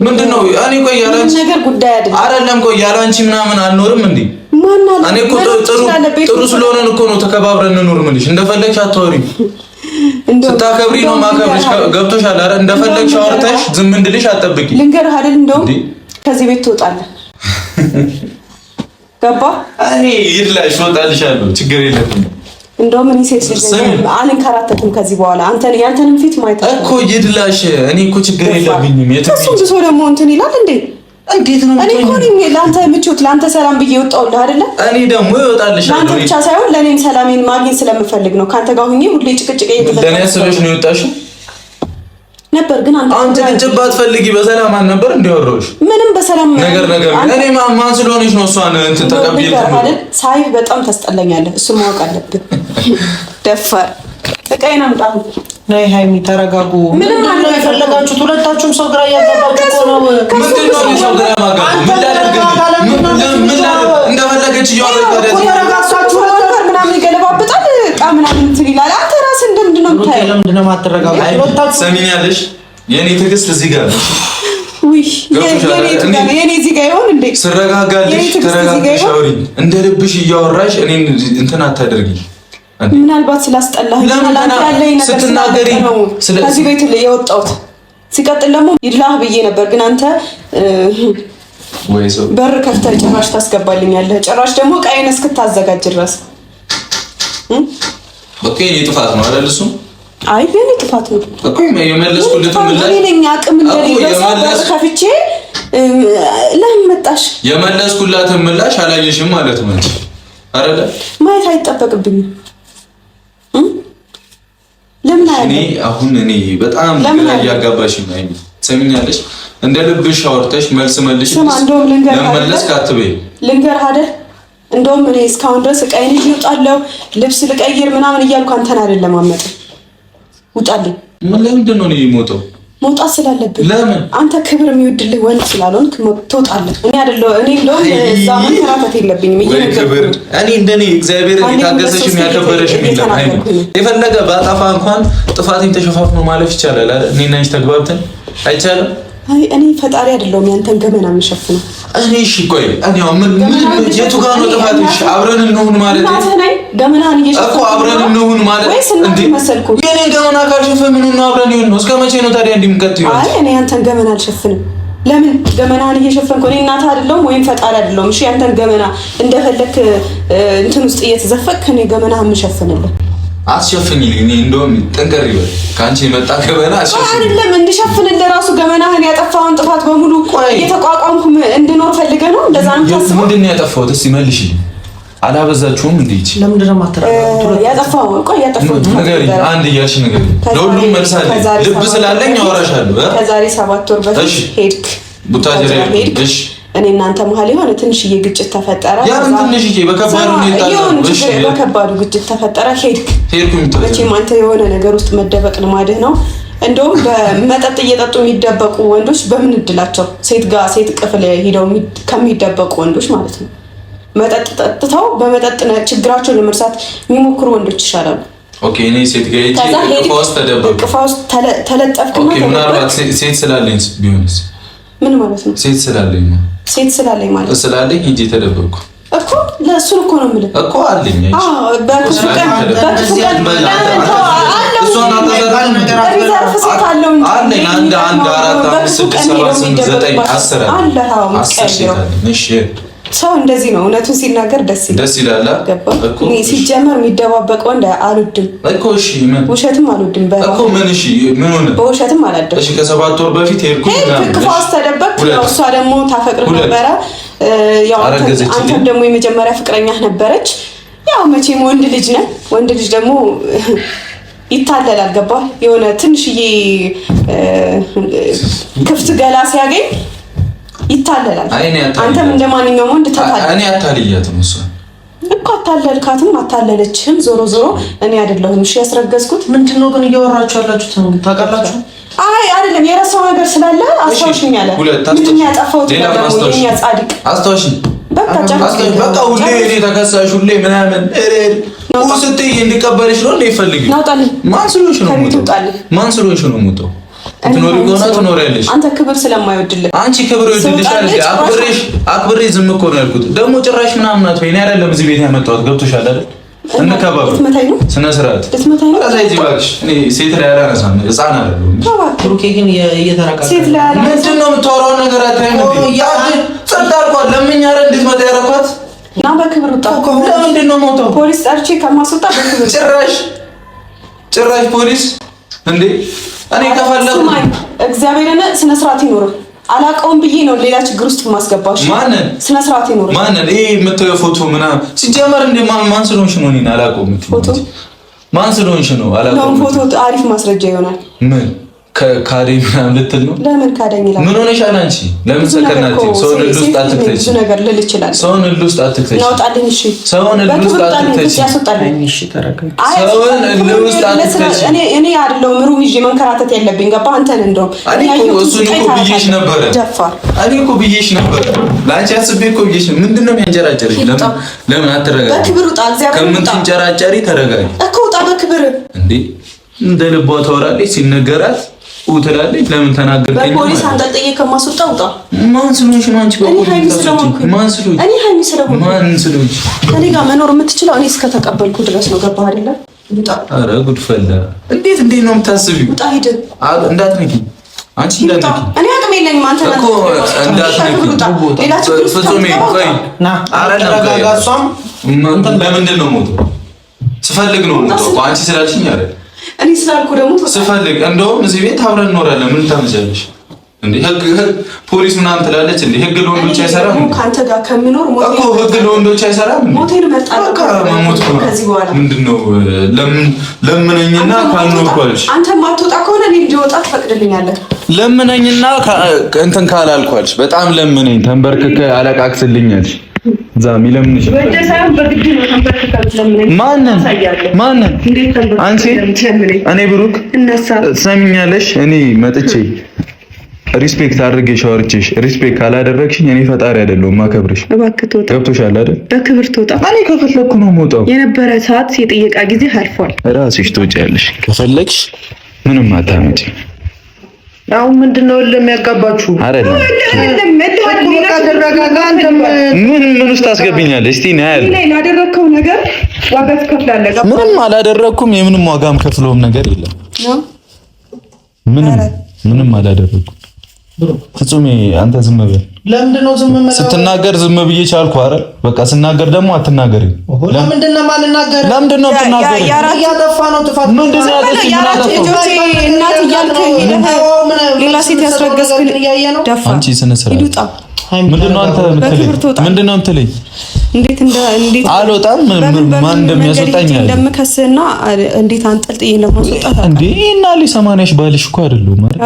ምንድነው? እኔ ቆይ ያላንቺ ነገር ጉዳይ አይደለም። ቆይ ያላንቺ ምናምን አልኖርም እንዴ? እኔ እኮ ጥሩ ስለሆነ እኮ ነው ተከባብረን እንኖር የምልሽ። እንደፈለግሽ አታወሪም። ስታከብሪ ነው ማከብርሽ። ገብቶሻል አይደል? እንደፈለግሽ አወርተሽ ዝም እንድልሽ አትጠብቂ። ልንገርህ አይደል? እንደውም ከዚህ ቤት ትወጣለህ። ገባ? እኔ ይድላሽ እወጣልሻለሁ፣ ችግር የለብኝም። እንደውም እኔ ሴት ልጅ አልንከራተትም ከዚህ በኋላ ያንተንም ፊት ማየት እኮ ይድላሽ። እኔ እኮ ችግር የለብኝም። እሱም ብሶ ደግሞ እንትን ይላል እንዴ? እንዴት ነው? እኔ እኮ ለአንተ ምቾት ለአንተ ሰላም ብዬ ወጣሁልህ አይደለ? እኔ ደግሞ ይወጣልሻለሁ። ለአንተ ብቻ ሳይሆን ለእኔም ሰላሜን ማግኘት ስለምፈልግ ነው። ከአንተ ጋር ሁኜ ሁሌ ጭቅጭቅ ለእኔ አስበሽ ነው የወጣሽው ነበር። ግን አንተ ጭቅጭቅ ፈልጊ በሰላም አልነበር እንዲወሮሽ ምንም በሰላም ነገር እኔ ማን ስለሆነሽ ነው እሷን እንትን ተቀብዬ ሳይ በጣም ታስጠላኛለህ። እሱ ማወቅ አለብን። ደፋር እቃዬን አምጣ። ነይ ሃይሚ ተረጋጉ። ምንም ማለት የፈለጋችሁት ሁለታችሁም ሰው ግራ እያጋባችሁ ነው። ምንድን ነው ሰው ግራ ማጋባት? ምን ላድርግ እንደፈለገች እያወራች ተረጋግታችሁ ምናምን ይገለባብጣል። እቃ ምናምን እንትን ይላል። አንተ ራስህ እንደምንድን ነው የምታየው? ለምንድን ነው የማትረጋጉት? ሰሚኛለሽ? የኔ ትዕግስት እዚህ ጋር ነው። ውይ የኔ እዚህ ጋር ይሆን እንዴ? ስረጋጋልሽ ተረጋግተሽ አውሪኝ። እንደ ልብሽ እያወራሽ እኔን እንትን አታደርጊ። ምናልባት ስላስጠላህ ስትናገሪ ከዚህ ቤት የወጣሁት ሲቀጥል ደግሞ ይድላህ ብዬ ነበር። ግን አንተ በር ከፍተህ ጭራሽ ታስገባልኛለህ። ጭራሽ ደግሞ ቀይን እስክታዘጋጅ ድረስ ኦኬ። የኔ ጥፋት ነው አይደል? እሱ አይ የኔ ጥፋት ነው እኮ የመለስኩልህ ምላሽ እኔ ነኝ። አቅም እንደሌለው ሰው በር ከፍቼ ለምን መጣሽ? የመለስኩላትን ምላሽ አላየሽም ማለት ነው አይደል? ማየት አይጠበቅብኝም። ለምን አሁን እኔ በጣም ያጋባሽ ነው አይሚ። ሰሚኛለሽ? እንደ ልብሽ አወርተሽ መልስ መልሽ። ለመለስ ካትበይ ልንገርህ አይደል? እንደውም እኔ እስካሁን ድረስ እቃዬን ይዤ እወጣለሁ፣ ልብስ ልቀይር ምናምን እያልኩ አንተን አይደለም አመጣ ውጣልኝ። ለምንድን ነው የምወጣው? መውጣት ስላለብኝ። ለምን? አንተ ክብር የሚወድልህ ወንድ ስላልሆንክ ትወጣለህ። እኔ እንደውም እዛ መንከራተት የለብኝም። እኔ እንደኔ እግዚአብሔር የታገሰሽ የሚያከበረሽ የለም። የፈለገ ባጠፋ እንኳን ጥፋቴን ተሸፋፍኖ ማለፍ ይቻላል አይደል? እኔ ነኝ ተግባብተን አይቻልም። አይ እኔ ፈጣሪ አይደለሁም ያንተን ገመና የምሸፍነው። እኔ እሺ ቆይ እኔ ምን የቱ ጋር ነው ጥፋትሽ? አብረን እንሁን ማለት ነው። ገመናን እየሸፈንኩ እኮ አብረን እንሁን ማለት እንዴ? የኔ ገመና ካልሸፈን ምን ነው አብረን ይሁን ነው? እስከ መቼ ነው ታዲያ እንደምቀጥዩ? አይ እኔ ያንተን ገመና አልሸፍንም። ለምን ገመናን እየሸፈንኩ እኔ እናትህ አይደለሁም ወይም ፈጣሪ አይደለሁም። እሺ ያንተን ገመና እንደፈለክ እንትን ውስጥ እየተዘፈክ እኔ ገመና የምሸፍንልህ አትሸፍኝልኝ። እኔ እንደውም ጠንቀር ይበል ካንቺ የመጣ ገመና አትሸፍኝ። አይደለም እንድሸፍንልህ ራሱ ገመናህን ያጠፋውን ጥፋት በሙሉ እየተቋቋምኩ እንድኖር ፈልገህ ነው? እንደዛ ነው ታስበው? ምንድን ነው ያጠፋሁት? እስቲ መልሽልኝ። አላበዛችሁም እንዴ? እቺ ለምንድን ነው የማትረጋጉት? ያጠፋሁት ንገሪኝ። አንድ እያልሽ ንገሪኝ። ለሁሉም መልስ አለኝ። ልብ ስላለኝ አወራሻለሁ። ከዛሬ 7 ወር በፊት ሄድክ ቡታጀራ ሄድክ። እሺ እኔ እናንተ መሀል የሆነ ትንሽዬ ግጭት ተፈጠረ። ያን ትንሽዬ በከባዱ በከባዱ ግጭት ተፈጠረ። ሄድክ። መቼም አንተ የሆነ ነገር ውስጥ መደበቅ ልማድህ ነው። እንደውም በመጠጥ እየጠጡ የሚደበቁ ወንዶች በምን እድላቸው ሴት ቅፍል ሄደው ከሚደበቁ ወንዶች ማለት ነው። መጠጥ ጠጥተው በመጠጥ ችግራቸውን ለመርሳት የሚሞክሩ ወንዶች ይሻላሉ። ኦኬ እኔ ሴት ጋር ቅፋ ውስጥ ተለጠፍክ። ኦኬ ምናልባት ሴት ስላለኝ ቢሆንስ? ምን ማለት ነው? ሴት ስላለኝ ነው። ሴት ስላለኝ ማለት ስላለኝ እንጂ ተደበቅኩ እኮ ለእሱን እኮ ነው የምልህ እኮ አለኝ። በክፉ ቀን ሪዘርቭ ሴት አለው እንጂ አለኝ። 1 4 5 6 7 8 9 10 10 ሰው እንደዚህ ነው። እውነቱን ሲናገር ደስ ይላል። እኔ ሲጀመር የሚደባበቅ ወንድ አልወድም እኮ። እሺ ምን ውሸትም አልወድም እኮ። ምን እሺ ምን ሆነ? በውሸትም አላደም። እሺ ከ7 ወር በፊት ሄድኩ ክፋስ ተደበቅ። ያው እሷ ደግሞ ታፈቅር ነበረ። ያው አንተም ደግሞ የመጀመሪያ ፍቅረኛህ ነበረች። ያው መቼም ወንድ ልጅ ነህ። ወንድ ልጅ ደግሞ ይታለላል። ገባህ? የሆነ ትንሽዬ ክፍት ገላ ሲያገኝ ይታለላል። አንተም እንደማንኛውም ወንድ ተታለል። እኔ አታልያትም እሷ እኮ አታለልካትም አታለለችህም። ዞሮ እኔ አይደለሁም እሺ ያስረገዝኩት። ምንድነው ግን እያወራችሁ ያላችሁት? ታውቃላችሁ? አይ አይደለም የረሳው ነገር ስላለ አስታውሽኝ አለ። ምንድነው ያጠፋሁት? የኛ ጻድቅ አስታውሽኝ። በቃ ሁሌ እኔ ተከሳሽ ሁሌ ምናምን ስትይ እንዲቀበልሽ ነው እንደ ይፈልግ። ናውጣልኝ። ማን ስለሆንሽ ነው የምወጣው? ትኖሪ ከሆነ ትኖሪያለሽ። አንተ ክብር ስለማይወድልህ አንቺ ክብር ይወድልሻል። አክብሬሽ ዝም እኮ ነው ያልኩት። ደግሞ ጭራሽ ምናምን አትበይ። እኔ አይደለም እዚህ ቤት ያመጣሁት ገብቶሻል አይደል? እንከባበል ስነ ስርዓት እኔ ሴት ላይ አላነሳም። ህፃን አይደለም። ብሩኬ ግን እየተረጋጋ ምንድን ነው የምታወራውን ነገር አታይም? ጸጥ አልኳት። ለምኛ አይደል እንድትመጣ ያደረኳት እና በክብር ወጣ። ለምንድን ነው የምወጣው? ፖሊስ ጠርቼ ከማስወጣ በክብር ጭራሽ ፖሊስ እንዴ! እኔ ከፈለኩ እግዚአብሔርን ስነ ስርዓት ይኖር አላውቀውም ብዬ ነው ሌላ ችግር ውስጥ ማስገባሽ። ማንን ስነ ስርዓት ይኖር ማንን? ይሄ የምታየው ፎቶ ምናምን ሲጀመር እንደ ማን ስለሆንሽ ነው? እኔን አላውቀውም። ፎቶ ማን ስለሆንሽ ነው? አላውቀውም። ፎቶ አሪፍ ማስረጃ ይሆናል። ምን ካደኝ ምናምን ልትል ነው? ለምን ካደኝ ይላል? ምን ሆነሻል አንቺ? ለምን ሰከናቲ? ሰውን ሁሉ ውስጥ አትክተች። ብዙ ነገር ልል ይችላል። ሰውን ሁሉ ውስጥ አትክተች። ናውጣልኝ። እሺ ሰውን ሁሉ ውስጥ አትክተች። ያስወጣልኝ። እሺ ተረጋጋ። ሰውን ሁሉ ውስጥ አትክተች። እኔ አይደለሁም ሩም ይዤ መንከራተት ያለብኝ ገባ? አንተ ነህ እንደው እኔ እሱን እኮ ብዬሽ ነበረ። እኔ እኮ ብዬሽ ነበረ። ለአንቺ አስቤ እኮ ብዬሽ ነው። ምንድነው የሚያንጨራጨርሽ? ለምን አትረጋጊ? በክብር ውጣ። እግዚአብሔር ከምን ትንጨራጨሪ? ተረጋጊ እኮ ውጣ በክብር። እንዴ እንደ ልቧ ታወራለች ሲነገራት ትላለች። ለምን ተናገርከኝ? በፖሊስ አንጠልጥዬ ከማስወጣ ውጣ። ማን ስለሆንሽ ነው አንቺ? በፖሊስ ማን ስለሆንኩኝ? እኔ ሀይሚ ስለሆንኩኝ። ማን ስለሆንሽ? ከኔ ጋር መኖር የምትችለው እኔ እስከተቀበልኩ ድረስ ነው። ገባህ አይደለ? ውጣ። ኧረ ጉድ ፈላ። እንዴት ነው የምታስቢው? ውጣ ሂድ። እንዳትነኪ አንቺ እንዳትነኪ። እኔ አቅም የለኝም። አንተ ነህ እኮ እንዳትነኪ። ሌላ ችግር ፍጹም ቆይ ና። ኧረ ተረጋጋ። እሷም ለምንድን ነው ሞተው? ስፈልግ ነው ሞተው። አንቺ ስላልሽኝ አይደል? እኔ ስላልኩ ደግሞ ስፈልግ እንደውም እዚህ ቤት አብረን እንኖራለን። ምን ታመጫለሽ እንዴ? ህግ ፖሊስ ምናምን ትላለች እንዴ? ህግ ለወንዶች አይሰራም ካንተ ጋር ከሚኖር ሞት እኮ ህግ ለወንዶች አይሰራም። ሞቴን እመርጣለሁ። ከዚህ በኋላ ምንድነው ለምነኝና ካልኖርኳልሽ አንተ ማትወጣ ከሆነ እኔ እንዲወጣ ትፈቅድልኛለህ? ለምነኝና እንትን ካላልኳልሽ በጣም ለምነኝ ተንበርክከ አለቃቅስልኛልሽ ዛሚ ለምን ይችላል? በደሳም በግድ ነው ተንበርክከት ለምነኝ። ማንን አንቺ? እኔ ብሩክ እነሳ ትሰሚኛለሽ? እኔ መጥቼ ሪስፔክት አድርጌ ሻወርቼሽ ሪስፔክት ካላደረግሽኝ እኔ ፈጣሪ አይደለሁም ማከብርሽ። እባክህ ተወጣ። ገብቶሻል አይደል? በክብር ተወጣ። እኔ ከፈለኩ ነው የምወጣው። የነበረ ሰዓት የጥየቃ ጊዜ አልፏል። ራስሽ ትወጪያለሽ። ከፈለግሽ ምንም አታመጪ። አሁን ምንድነው ለሚያጋባችሁ? አይደለም ምን ውስጥ ታስገብኛለሽ? እስቲ ነው ያለ ላደረከው ነገር ዋጋ ትከፍላለህ። ምንም አላደረኩም። የምንም ዋጋም ከፍለውም ነገር የለም። ምንም አላደረኩም። ፍጹም አንተ ዝም በል። ለምንድነው ዝም ማለት? ስትናገር ዝም ብዬ ቻልኩ አይደል? በቃ ስናገር ደግሞ አትናገሪ። ለምንድነው ማልናገር? ለምንድነው ትናገሪ? ያጠፋ ነው ጥፋት። ምንድነው ያጠፋ? እናት እያልከኝ ሌላ ሴት ያስረገዝክን ደፋ። አንቺ ስነ ስርዓት ምንድነው አንተ የምትለኝ? ምንድነው የምትለኝ? እንዴት አልወጣም። ማን እንደሚያስወጣኝ እንደምከስና እንዴት አንጠልጥዬ እንደማስወጣት እንዴ? እና ሊ80ሽ ባልሽ እኮ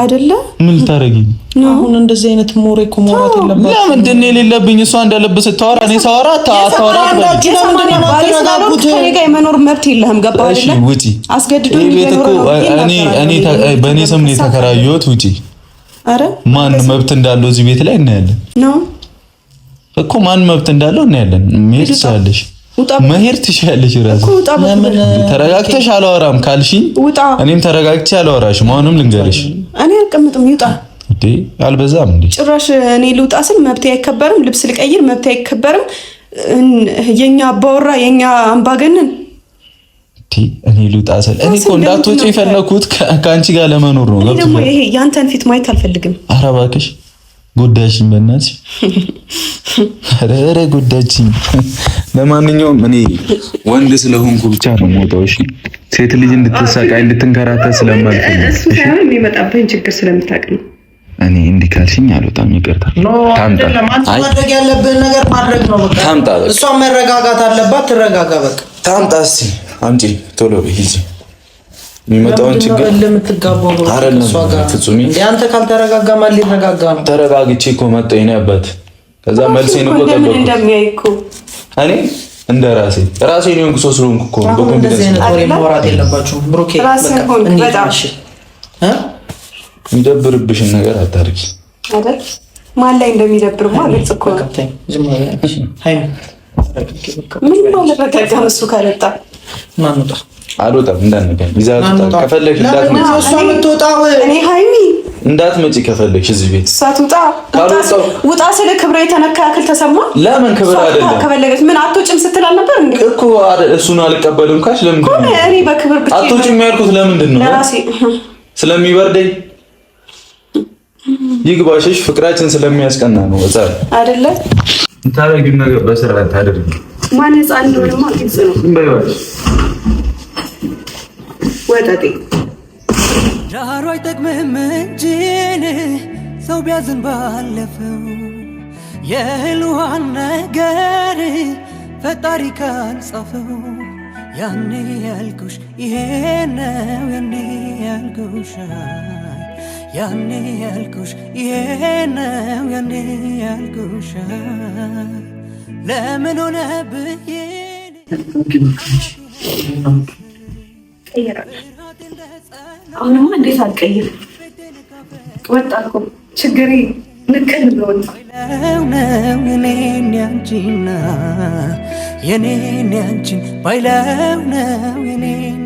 አይደለ? ምን ልታረጊኝ አሁን? እንደዚህ አይነት ሞሬ እኮ ሞራት የለባትም። ለምንድን ነው የሌለብኝ? እሷ እንደለበሰ ታወራ፣ እኔ ሳወራ አታወራ። ከኔ ጋር የመኖር መብት የለህም። ገባህ አይደለ? ውጪ። አስገድዶ ቤት እኮ እኔ በእኔ ስም ነው የተከራየሁት። ውጪ። አረ ማን መብት እንዳለው እዚህ ቤት ላይ እናያለን ነው እኮ ማን መብት እንዳለው እናያለን። መሄድ ትችያለሽ፣ መሄድ ትችያለሽ። ራስ ተረጋግተሽ አላወራም ካልሽኝ እኔም ተረጋግቼ አላወራሽም። አሁንም ልንገርሽ እኔ አልቀምጥም። ይውጣ እንዴ? አልበዛም እንዴ? ጭራሽ እኔ ልውጣ ስል መብቴ አይከበርም። ልብስ ልቀይር መብቴ አይከበርም። የኛ አባወራ የኛ አምባገነን እኔ ልውጣ ስል እኔ እኮ እንዳትወጪ የፈለኩት ከአንቺ ጋር ለመኖር ነው። እኔ ደግሞ ይሄ ያንተን ፊት ማየት አልፈልግም። ኧረ እባክሽ ጎዳሽኝ፣ በእናትሽ ኧረ ጎዳችኝ። ለማንኛውም እኔ ወንድ ስለሆንኩ ብቻ ነው የምወጣው። እሺ ሴት ልጅ እንድትሰቃይ እንድትንከራተት ስለማልፈልግ እሱ ሳይሆን የሚመጣብህን ችግር ስለምታውቅ ነው። እኔ እንዲህ ካልሽኝ አልወጣም። ይቅርታ። ታምጣ። አይ ማድረግ ያለብህን ነገር ማድረግ ነው በቃ። ታምጣ። እሷ መረጋጋት አለባት። ትረጋጋ በቃ። ታምጣ። እስኪ አምጪ ቶሎ ሂጂ። የሚመጣውን ችግር ለምትጋባው ነው እሷ ጋር ፍጹም። እንዴ አንተ ካልተረጋጋ ማን ሊረጋጋ ነው? ተረጋግቼ እኮ መጣሁ እኔ አባት። ከዛ መልሴን እኮ ጠበቅኩ። እንደሚያይኩ እኔ እንደ ራሴ ነው እንኩ ስለሆንኩ እኮ በኮንፊደንስ ነው ማውራት የለባችሁም። ብሩኬ በቃ እሺ የሚደብርብሽን ነገር አታርጊ አይደል? ማን ላይ እንደሚደብርማ ግልጽ እኮ ነው። ዝም ብለሽ ሃይሚ ምን ማለት በቃ እሱ ካለጣ ማን ነው? አልወጣም። እንዳንገኝ ይዛት ከፈለክ እንዳትመጣ። እሷ የምትወጣው እኔ ሃይሚ እንዳትመጪ ከፈለግሽ እዚህ ቤት ሳትውጣ ውጣ ስለ ክብረ የተነካ ያክል ተሰማ። ለምን ክብር አይደለም ከፈለገች ምን አትወጭም ስትል አልነበር እንዴ? እኮ እሱን አልቀበልም ካሽ ለምን እኔ በክብር ብቻ አትወጭም ያልኩት ለምንድን ነው? ለራሴ ስለሚበርደኝ ይግባሽሽ ፍቅራችን ስለሚያስቀና ነው። ወጣ አይደለ ታረጊው ነገር በስርዓት ታደርጊ። ማን ህፃን እንደሆነማ ግልጽ ነው። እንበይዋሽ ወጣጤ ዳሩ አይጠቅምህም እንጂን ሰው ቢያዝን ባለፈው የህልዋን ነገር ፈጣሪ ካልጻፈው ያኔ ያልኩሽ ይሄ ነው ያኔ ያልኩሽ ያኔ ያልኩሽ ይሄ ነው ያኔ ያልኩሽ ለምን ሆነ ብዬ አሁንማ እንዴት አልቀይር ወጣ እኮ ችግሬ ንቅል ብሎ ነው የኔን ያንቺና የኔን ያንቺን ባይለው ነው የኔን